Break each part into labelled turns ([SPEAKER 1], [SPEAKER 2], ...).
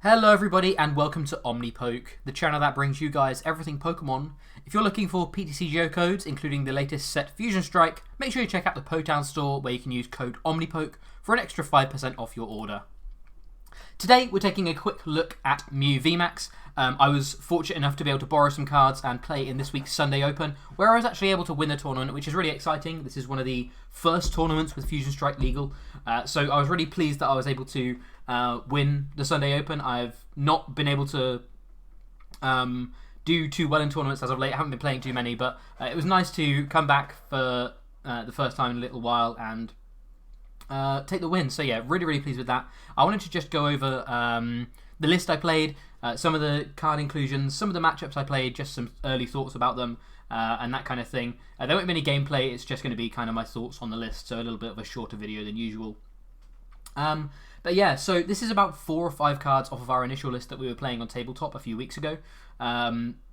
[SPEAKER 1] Hello everybody and welcome to Omnipoke, the channel that brings you guys everything Pokemon. If you're looking for PTCGO codes, including the latest set Fusion Strike, make sure you check out the Potown store where you can use code Omnipoke for an extra 5% off your order. Today we're taking a quick look at Mew VMAX. I was fortunate enough to be able to borrow some cards and play in this week's Sunday Open, where I was actually able to win the tournament, which is really exciting. This is one of the first tournaments with Fusion Strike legal, so I was really pleased that I was able to win the Sunday Open. I've not been able to do too well in tournaments as of late. I haven't been playing too many, but it was nice to come back for the first time in a little while and take the win. So yeah, really pleased with that. I wanted to just go over the list I played, some of the card inclusions, some of the matchups I played, just some early thoughts about them, and that kind of thing. There won't be any gameplay, it's just going to be kind of my thoughts on the list, so a little bit of a shorter video than usual. But yeah, so this is about 4 or 5 cards off of our initial list that we were playing on tabletop a few weeks ago.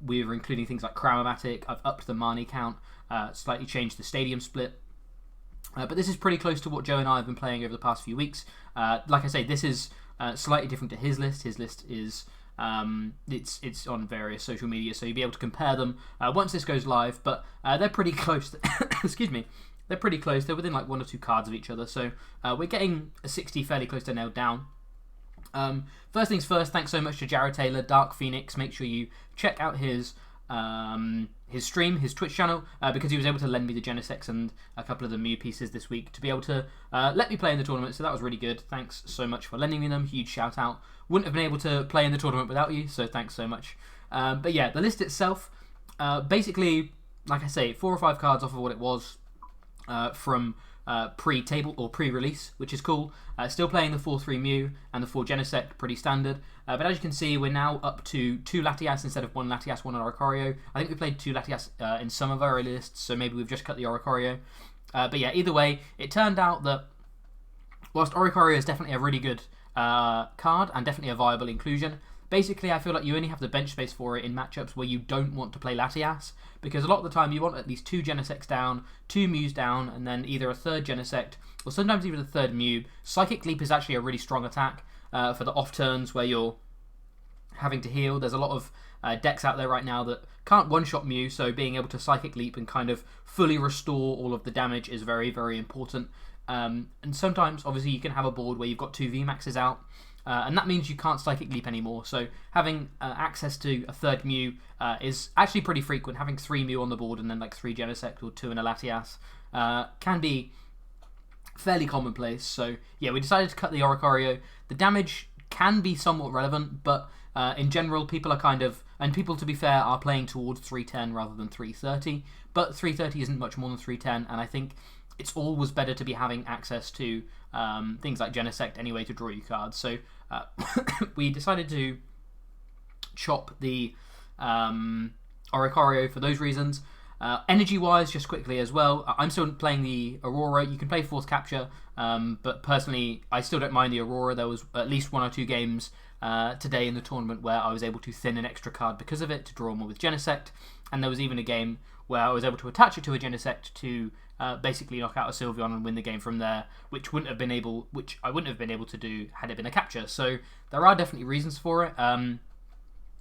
[SPEAKER 1] We were including things like Cram-o-matic. I've upped the Marnie count, slightly changed the stadium split. But this is pretty close to what Joe and I have been playing over the past few weeks. Like I say, this is slightly different to his list. His list is it's on various social media, so you'll be able to compare them once this goes live. But they're pretty close. Excuse me. They're pretty close. They're within like 1 or 2 cards of each other. So we're getting a 60 fairly close to nailed down. First things first, thanks so much to Jared Taylor, Dark Phoenix. Make sure you check out his stream, his Twitch channel, because he was able to lend me the Genesect and a couple of the Mew pieces this week to be able to let me play in the tournament. So that was really good. Thanks so much for lending me them. Huge shout out. Wouldn't have been able to play in the tournament without you, so thanks so much. But yeah, the list itself, basically, like I say, 4 or 5 cards off of what it was from pre-table or pre-release, which is cool. Still playing the 4-3 Mew and the 4 Genesect, pretty standard. But as you can see, we're now up to 2 Latias instead of 1 Latias, 1 Oricorio. I think we played 2 Latias in some of our early lists, so maybe we've just cut the Oricorio. But yeah, either way, it turned out that whilst Oricorio is definitely a really good card and definitely a viable inclusion, basically I feel like you only have the bench space for it in matchups where you don't want to play Latias, because a lot of the time you want at least 2 Genesects down, 2 Mews down, and then either a 3rd Genesect, or sometimes even a 3rd Mew. Psychic Leap is actually a really strong attack for the off turns where you're having to heal. There's a lot of decks out there right now that can't one-shot Mew, so being able to Psychic Leap and kind of fully restore all of the damage is very important. And sometimes, obviously, you can have a board where you've got 2 VMAXs out, and that means you can't Psychic Leap anymore. So having access to a 3rd Mew is actually pretty frequent. Having 3 Mew on the board and then like 3 Genesect or 2 and a Latias can be fairly commonplace. So yeah, we decided to cut the Oricorio. The damage can be somewhat relevant, but in general, people are kind of, and people, to be fair, are playing towards 310 rather than 330. But 330 isn't much more than 310, and I think it's always better to be having access to things like Genesect anyway to draw you cards. So we decided to chop the Oricorio for those reasons. Energy-wise, just quickly as well, I'm still playing the Aurora. You can play Fourth Capture, but personally, I still don't mind the Aurora. There was at least 1 or 2 games today in the tournament where I was able to thin an extra card because of it to draw more with Genesect, and there was even a game where I was able to attach it to a Genesect to basically knock out a Sylveon and win the game from there, which I wouldn't have been able to do had it been a capture. So there are definitely reasons for it.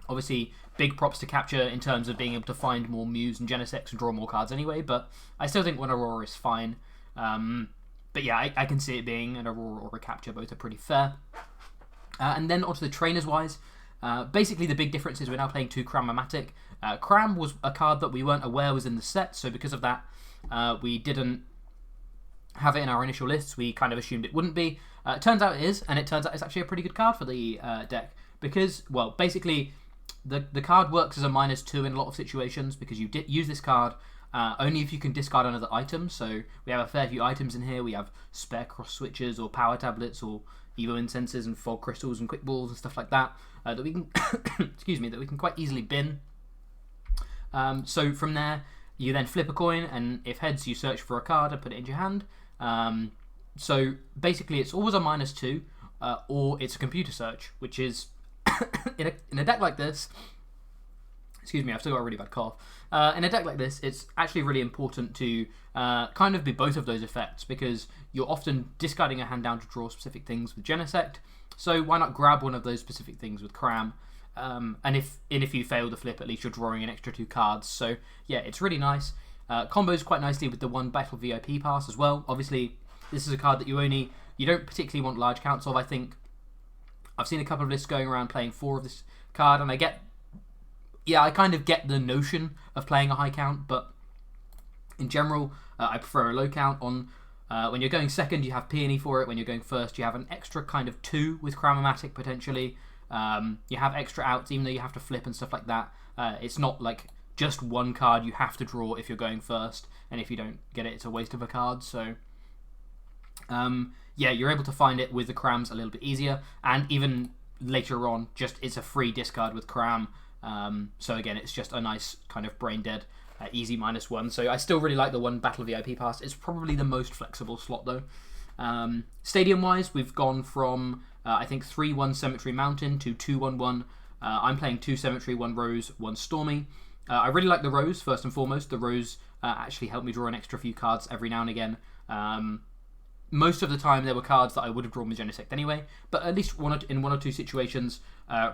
[SPEAKER 1] Obviously, big props to Capture in terms of being able to find more Mews and Genesects and draw more cards anyway, but I still think one Aurora is fine. But yeah, I can see it being an Aurora or a Capture, both are pretty fair. And then onto the trainers-wise, basically the big difference is we're now playing 2 Cram-o-matic. Cram was a card that we weren't aware was in the set, so because of that, we didn't have it in our initial lists. We kind of assumed it wouldn't be. It turns out it is, and it turns out it's actually a pretty good card for the deck, because, well, basically the card works as a -2 in a lot of situations, because you use this card only if you can discard another item. So we have a fair few items in here. We have spare Cross Switchers or Power Tablets or Evo Incenses and Fog Crystals and Quick Balls and stuff like that, that we can excuse me, that we can quite easily bin. So from there, you then flip a coin, and if heads, you search for a card and put it into your hand. So basically, it's always a -2, or it's a computer search, which is in a deck like this. Excuse me, I've still got a really bad cough. In a deck like this, it's actually really important to kind of be both of those effects, because you're often discarding a hand down to draw specific things with Genesect, So why not grab one of those specific things with Cram? And if you fail to flip, at least you're drawing an extra 2 cards. So yeah, it's really nice. Combos quite nicely with the one Battle VIP Pass as well. Obviously, this is a card that you don't particularly want large counts of. I think I've seen a couple of lists going around playing 4 of this card, and I kind of get the notion of playing a high count, but in general, I prefer a low count. On when you're going second, you have Peony for it. When you're going first, you have an extra kind of 2 with Cram-o-matic potentially. You have extra outs, even though you have to flip and stuff like that. It's not like just one card you have to draw if you're going first, and if you don't get it, it's a waste of a card. So yeah, you're able to find it with the Crams a little bit easier, and even later on, it's a free discard with Cram. So again, it's just a nice kind of brain dead easy -1. So I still really like the one Battle VIP Pass. It's probably the most flexible slot though. Stadium wise, we've gone from I think 3-1 Cemetery Mountain to 2-1-1. I'm playing 2 Cemetery, 1 Rose, 1 Stormy. I really like the Rose first and foremost. The Rose actually helped me draw an extra few cards every now and again. Most of the time there were cards that I would have drawn with Genesect anyway, but at least in one or two situations,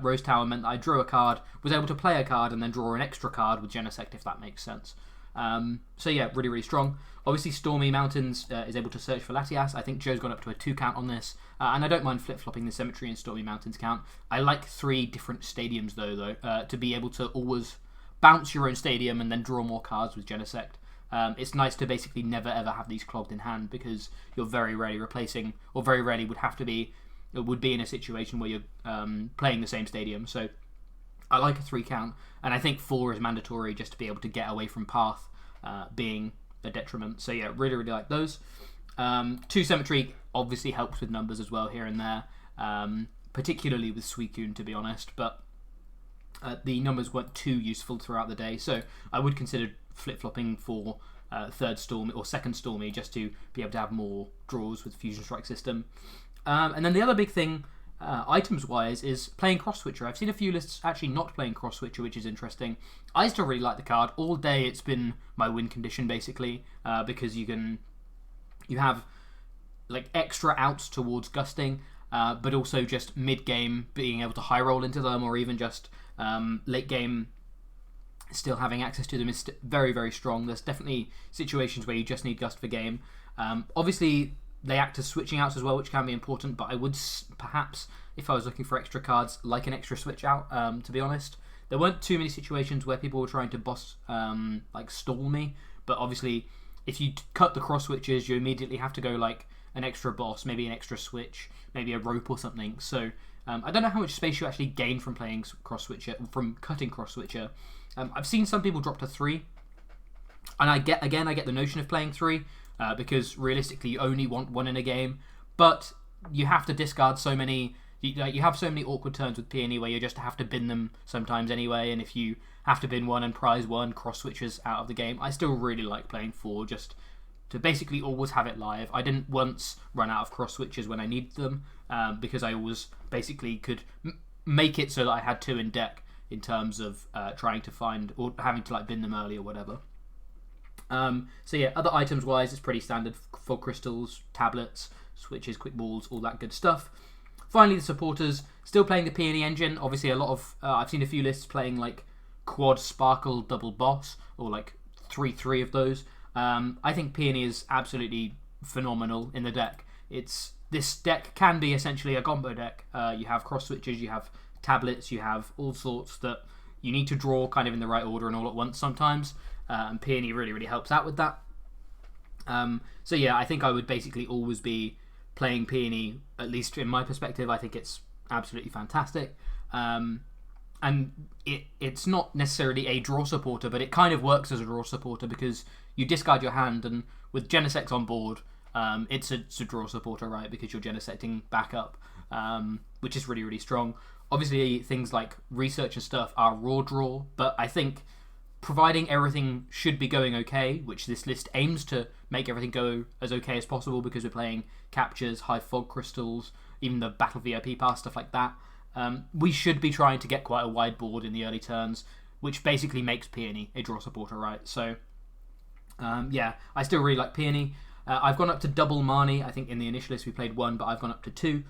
[SPEAKER 1] Rose Tower meant that I drew a card, was able to play a card, and then draw an extra card with Genesect, if that makes sense. So yeah, really, really strong. Obviously, Stormy Mountains is able to search for Latias. I think Joe's gone up to a 2 count on this, and I don't mind flip-flopping the Cemetery and Stormy Mountains count. I like 3 different stadiums, though, to be able to always bounce your own stadium and then draw more cards with Genesect. It's nice to basically never ever have these clogged in hand, because you're very rarely replacing, or very rarely would be in a situation where you're playing the same stadium. So I like a 3 count, and I think 4 is mandatory just to be able to get away from path being a detriment. So yeah, really, really like those. 2 Cemetery obviously helps with numbers as well here and there, particularly with Suicune, to be honest, but the numbers weren't too useful throughout the day, so I would consider flip-flopping for 3rd Stormy or 2nd Stormy just to be able to have more draws with Fusion Strike system. And then the other big thing, items-wise, is playing Cross Switcher. I've seen a few lists actually not playing Cross Switcher, which is interesting. I still really like the card. All day it's been my win condition, basically, because you have like extra outs towards gusting, but also just mid-game being able to high roll into them, or even just late game still having access to them is very, very strong. There's definitely situations where you just need gust for game. Obviously, they act as switching outs as well, which can be important, but I would perhaps, if I was looking for extra cards, like an extra switch out, to be honest. There weren't too many situations where people were trying to boss, like stall me, but obviously, if you cut the cross switches, you immediately have to go like an extra boss, maybe an extra switch, maybe a rope or something. So I don't know how much space you actually gain from playing cross switcher, from cutting cross switcher. I've seen some people drop to 3, and I get the notion of playing 3, because realistically you only want 1 in a game, but you have to discard so many. You have so many awkward turns with Peony where you just have to bin them sometimes anyway, and if you have to bin 1 and prize 1, cross switches out of the game. I still really like playing 4 just to basically always have it live. I didn't once run out of cross switches when I needed them, because I always basically could make it so that I had 2 in deck, in terms of trying to find, or having to like bin them early or whatever. So yeah, other items wise, it's pretty standard. Fog crystals, tablets, switches, quick balls, all that good stuff. Finally, the supporters, still playing the Peony engine. Obviously a lot of, I've seen a few lists playing like quad sparkle double boss, or like 3 of those. I think Peony is absolutely phenomenal in the deck. This deck can be essentially a combo deck. You have cross switches, you have tablets, you have all sorts that you need to draw kind of in the right order and all at once sometimes, and Peony really, really helps out with that. So yeah, I think I would basically always be playing Peony, at least in my perspective. I think it's absolutely fantastic, and it's not necessarily a draw supporter, but it kind of works as a draw supporter because you discard your hand, and with Genesect on board, it's a draw supporter, right? Because you're Genesecting back up, which is really, really strong. Obviously, things like research and stuff are raw draw, but I think providing everything should be going okay, which this list aims to make everything go as okay as possible, because we're playing captures, high fog crystals, even the Battle VIP Pass, stuff like that. We should be trying to get quite a wide board in the early turns, which basically makes Peony a draw supporter, right? So, yeah, I still really like Peony. I've gone up to double Marnie. I think in the initial list we played 1, but I've gone up to 2.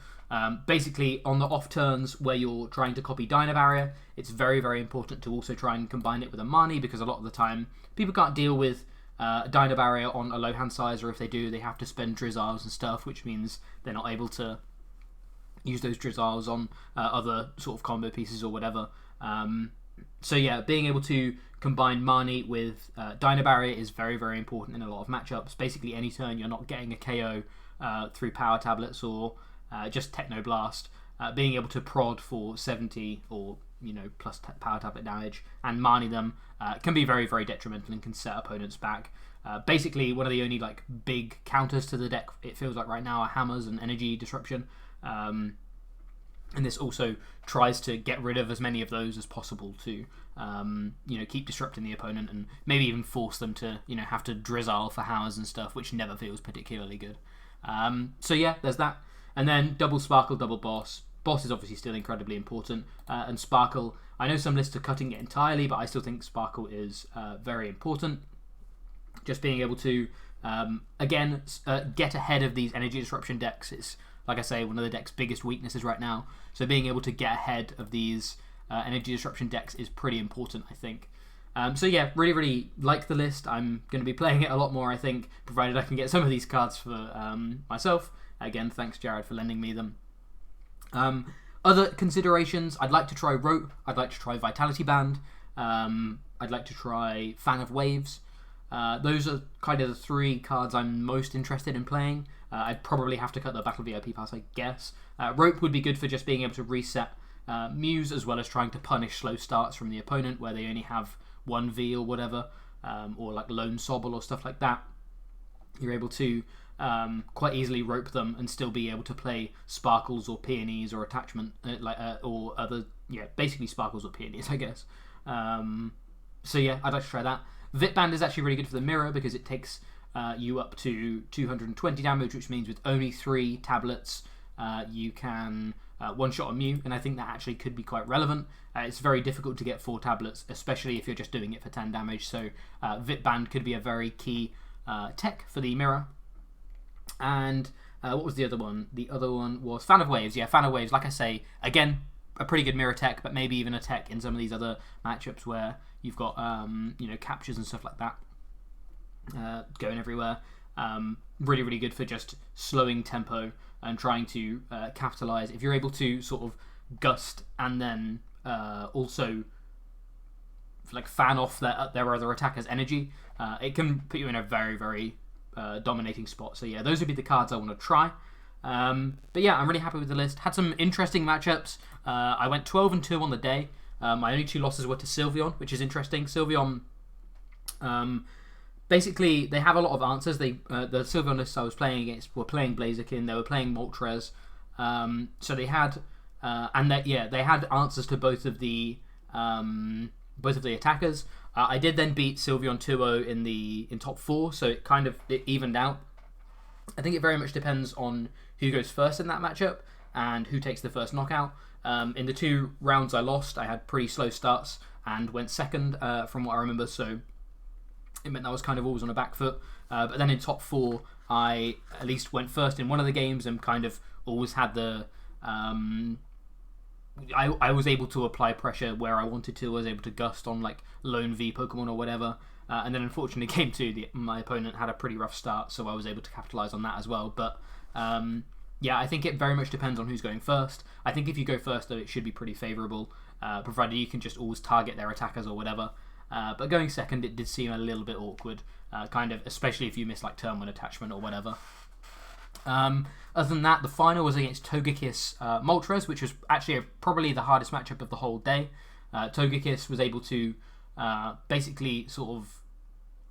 [SPEAKER 1] Basically, on the off turns where you're trying to copy Dyna Barrier, it's very, very important to also try and combine it with a Marnie, because a lot of the time people can't deal with Dyna Barrier on a low hand size, or if they do, they have to spend Drizzles and stuff, which means they're not able to use those Drizzles on other sort of combo pieces or whatever. So yeah, being able to combine Marnie with Dyna Barrier is very, very important in a lot of matchups. Basically, any turn you're not getting a KO through Power Tablets or just Techno Blast, being able to prod for 70 or plus Power Tablet damage and Marnie them can be very, very detrimental and can set opponents back. Basically, one of the only like big counters to the deck, it feels like right now, are Hammers and Energy Disruption. And this also tries to get rid of as many of those as possible to, keep disrupting the opponent and maybe even force them to, have to drizzle for Hammers and stuff, which never feels particularly good. So yeah, there's that. And then double Sparkle, double Boss. Boss is obviously still incredibly important. And Sparkle, I know some lists are cutting it entirely, but I still think Sparkle is very important. Just being able to, get ahead of these Energy Disruption decks is, like I say, one of the deck's biggest weaknesses right now. So being able to get ahead of these Energy Disruption decks is pretty important, I think. So yeah, really, really like the list. I'm going to be playing it a lot more, I think, provided I can get some of these cards for myself. Again, thanks, Jared, for lending me them. Other considerations, I'd like to try Rope. I'd like to try Vitality Band. I'd like to try Fan of Waves. Those are kind of the 3 cards I'm most interested in playing. I'd probably have to cut the Battle VIP Pass, I guess. Rope would be good for just being able to reset Mews, as well as trying to punish slow starts from the opponent where they only have 1V or whatever, or like Lone Sobble or stuff like that. You're able to quite easily rope them and still be able to play Sparkles or Peonies or Attachment, or other, basically Sparkles or Peonies, I guess. So yeah, I'd like to try that. VIP Band is actually really good for the mirror because it takes you up to 220 damage, which means with only 3 tablets you can one-shot a Mew, and I think that actually could be quite relevant. It's very difficult to get 4 tablets, especially if you're just doing it for 10 damage, so VIP Band could be a very key tech for the mirror. And what was the other one? The other one was Fan of Waves. Yeah, Fan of Waves, like I say, again, a pretty good mirror tech, but maybe even a tech in some of these other matchups where you've got captures and stuff like that going everywhere. Really, really good for just slowing tempo and trying to capitalize. If you're able to sort of gust and then also like fan off their other attacker's energy, it can put you in a very, very dominating spot. So yeah, those would be the cards I want to try. But yeah, I'm really happy with the list. Had some interesting matchups. I went 12-2 on the day. My only 2 losses were to Sylveon, which is interesting. Sylveon, basically, they have a lot of answers. The Sylveon lists I was playing against were playing Blaziken, they were playing Moltres. So they had, they had answers to both of the attackers. I did then beat Sylveon 2-0 in top 4, so it evened out. I think it very much depends on who goes first in that matchup and who takes the first knockout. In the 2 rounds I lost, I had pretty slow starts and went second from what I remember, so it meant I was kind of always on a back foot. But then in top 4, I at least went first in one of the games and kind of always had the... I was able to apply pressure where I wanted to. I was able to gust on like Lone V Pokemon or whatever. And then unfortunately game 2, my opponent had a pretty rough start, so I was able to capitalize on that as well. But yeah, I think it very much depends on who's going first. I think if you go first, though, it should be pretty favourable, provided you can just always target their attackers or whatever. But going second, it did seem a little bit awkward, especially if you miss like turn 1 attachment or whatever. Other than that, the final was against Togekiss Moltres, which was actually probably the hardest matchup of the whole day. Togekiss was able to basically sort of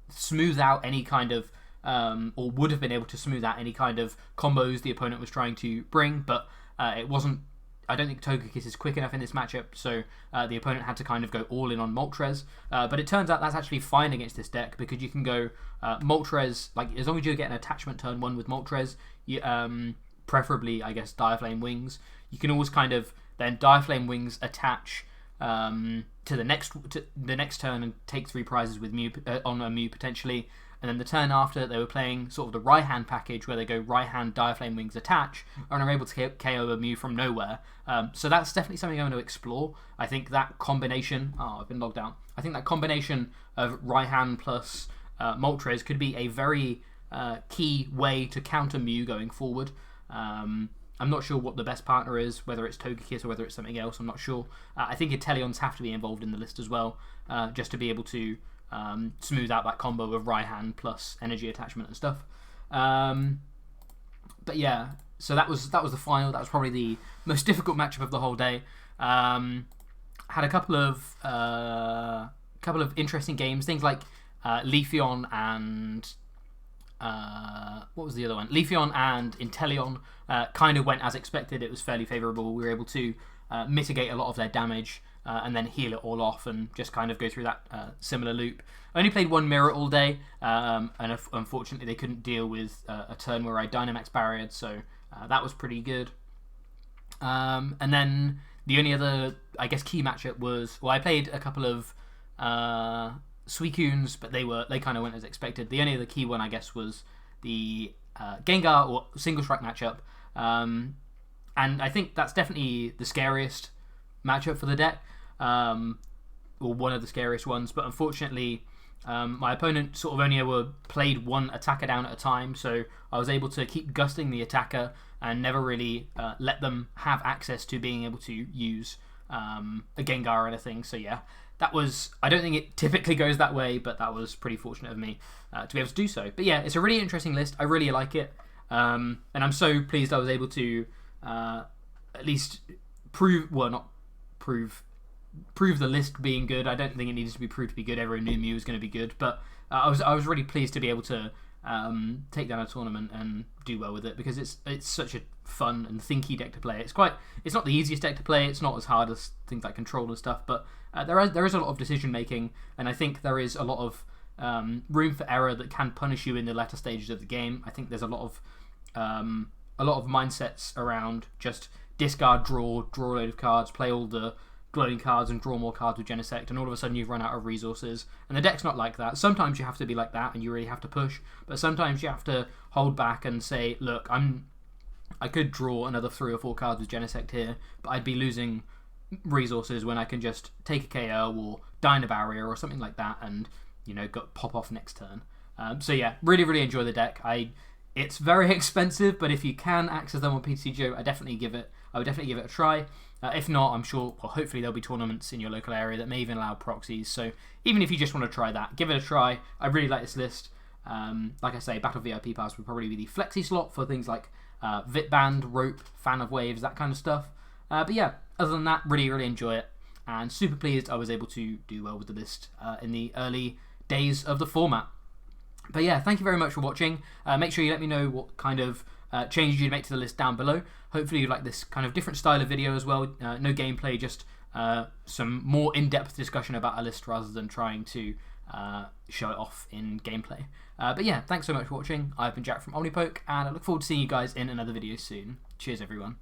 [SPEAKER 1] smooth out any kind of, or would have been able to smooth out any kind of combos the opponent was trying to bring, but it wasn't. I don't think Togekiss is quick enough in this matchup, so the opponent had to kind of go all in on Moltres. But it turns out that's actually fine against this deck because you can go Moltres, like as long as you get an attachment turn 1 with Moltres, preferably I guess Direflame Wings. You can always kind of then Direflame Wings attach to the next turn and take 3 prizes with Mew on a Mew potentially. and then the turn after they were playing sort of the right-hand package where they go right-hand Direflame Wings attach, and are able to KO a Mew from nowhere. So that's definitely something I'm going to explore. I think that combination... Oh, I've been logged out. I think that combination of right-hand plus Moltres could be a very key way to counter Mew going forward. I'm not sure what the best partner is, whether it's Togekiss or whether it's something else. I'm not sure. I think Inteleons have to be involved in the list as well, just to be able to smooth out that combo of Raihan plus energy attachment and stuff. But yeah, so that was the final. That was probably the most difficult matchup of the whole day. Had a couple of interesting games, things like Leafeon and what was the other one? Leafeon and Inteleon kind of went as expected. It was fairly favourable. We were able to mitigate a lot of their damage and then heal it all off and just kind of go through that similar loop. I only played one mirror all day, and unfortunately they couldn't deal with a turn where I Dynamax barriered, so that was pretty good. And then the only other, I guess, key matchup was, well, I played a couple of Suicunes, but they kind of went as expected. The only other key one, I guess, was the Gengar or single strike matchup, and I think that's definitely the scariest matchup for the deck, or one of the scariest ones. But unfortunately, my opponent sort of only ever played one attacker down at a time, so I was able to keep gusting the attacker and never really let them have access to being able to use a Gengar or anything. So yeah, that was, I don't think it typically goes that way, but that was pretty fortunate of me to be able to do so. But yeah, it's a really interesting list. I really like it. And I'm so pleased I was able to at least prove the list being good. I don't think it needs to be proved to be good. Every new Mew is going to be good. But I was really pleased to be able to take down a tournament and do well with it, because it's such a fun and thinky deck to play. It's not the easiest deck to play. It's not as hard as things like Control and stuff, but there is a lot of decision making, and I think there is a lot of room for error that can punish you in the latter stages of the game. I think there's a lot of mindsets around just discard, draw a load of cards, play all the glowing cards and draw more cards with Genesect, and all of a sudden you've run out of resources. And the deck's not like that. Sometimes you have to be like that and you really have to push, but sometimes you have to hold back and say, look, I could draw another 3 or 4 cards with Genesect here, but I'd be losing resources when I can just take a KO or Dyna Barrier or something like that and, pop off next turn. So yeah, really, really enjoy the deck. It's very expensive, but if you can access them on PTCG, I would definitely give it a try. If not, I'm sure, well, hopefully there'll be tournaments in your local area that may even allow proxies. So even if you just want to try that, give it a try. I really like this list. Like I say, Battle VIP Pass would probably be the flexi slot for things like Vitband, Rope, Fan of Waves, that kind of stuff. But yeah, other than that, really, really enjoy it. And super pleased I was able to do well with the list in the early days of the format. But yeah, thank you very much for watching. Make sure you let me know what kind of changes you'd make to the list down below. Hopefully you like this kind of different style of video as well. No gameplay, just some more in-depth discussion about a list rather than trying to show it off in gameplay. But yeah, thanks so much for watching. I've been Jack from Omnipoke, and I look forward to seeing you guys in another video soon. Cheers, everyone.